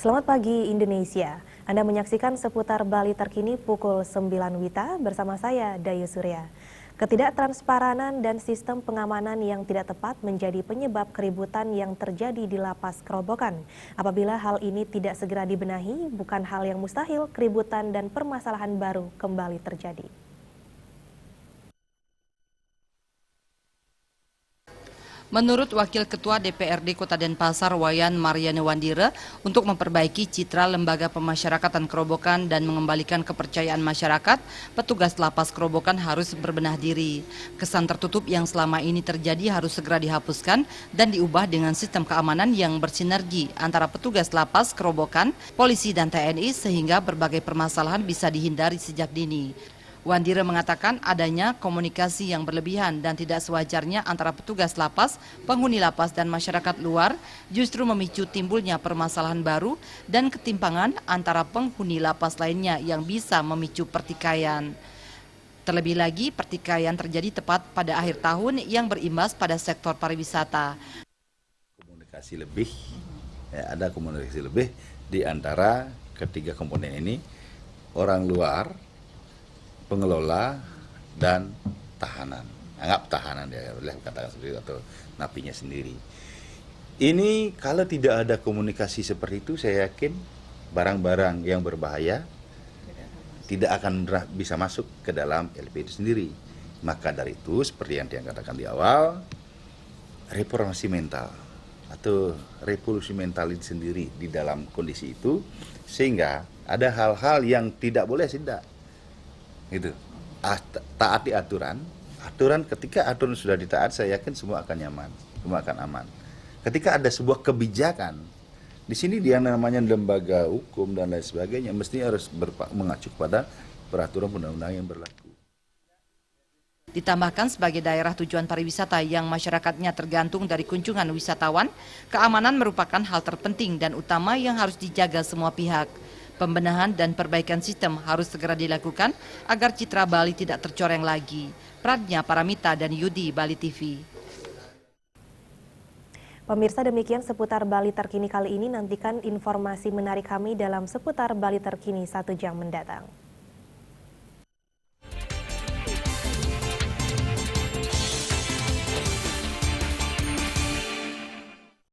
Selamat pagi Indonesia. Anda menyaksikan seputar Bali terkini pukul 9 WITA bersama saya Dayu Surya. Ketidaktransparan dan sistem pengamanan yang tidak tepat menjadi penyebab keributan yang terjadi di Lapas Kerobokan. Apabila hal ini tidak segera dibenahi, bukan hal yang mustahil keributan dan permasalahan baru kembali terjadi. Menurut Wakil Ketua DPRD Kota Denpasar Wayan Mariane Wandira, untuk memperbaiki citra lembaga pemasyarakatan Kerobokan dan mengembalikan kepercayaan masyarakat, petugas lapas Kerobokan harus berbenah diri. Kesan tertutup yang selama ini terjadi harus segera dihapuskan dan diubah dengan sistem keamanan yang bersinergi antara petugas lapas Kerobokan, polisi dan TNI sehingga berbagai permasalahan bisa dihindari sejak dini. Wandira mengatakan adanya komunikasi yang berlebihan dan tidak sewajarnya antara petugas lapas, penghuni lapas dan masyarakat luar justru memicu timbulnya permasalahan baru dan ketimpangan antara penghuni lapas lainnya yang bisa memicu pertikaian. Terlebih lagi pertikaian terjadi tepat pada akhir tahun yang berimbas pada sektor pariwisata. Ada komunikasi lebih di antara ketiga komponen ini, orang luar, pengelola dan tahanan, anggap tahanan ya boleh katakan sendiri atau napinya sendiri. Ini kalau tidak ada komunikasi seperti itu, saya yakin barang-barang yang berbahaya tidak akan bisa masuk ke dalam LP itu sendiri. Maka dari itu seperti yang dia katakan di awal, reformasi mental atau revolusi mental itu sendiri di dalam kondisi itu, sehingga ada hal-hal yang tidak boleh tidak. Gitu. Taati aturan ketika aturan sudah ditaat, saya yakin semua akan nyaman, semua akan aman. Ketika ada sebuah kebijakan, di sini dia namanya lembaga hukum dan lain sebagainya, mesti harus mengacu pada peraturan undang-undang yang berlaku. Ditambahkan sebagai daerah tujuan pariwisata yang masyarakatnya tergantung dari kunjungan wisatawan, keamanan merupakan hal terpenting dan utama yang harus dijaga semua pihak. Pembenahan dan perbaikan sistem harus segera dilakukan agar citra Bali tidak tercoreng lagi. Pradnya Paramita dan Yudi, Bali TV. Pemirsa, demikian seputar Bali terkini kali ini. Nantikan informasi menarik kami dalam seputar Bali terkini 1 jam mendatang.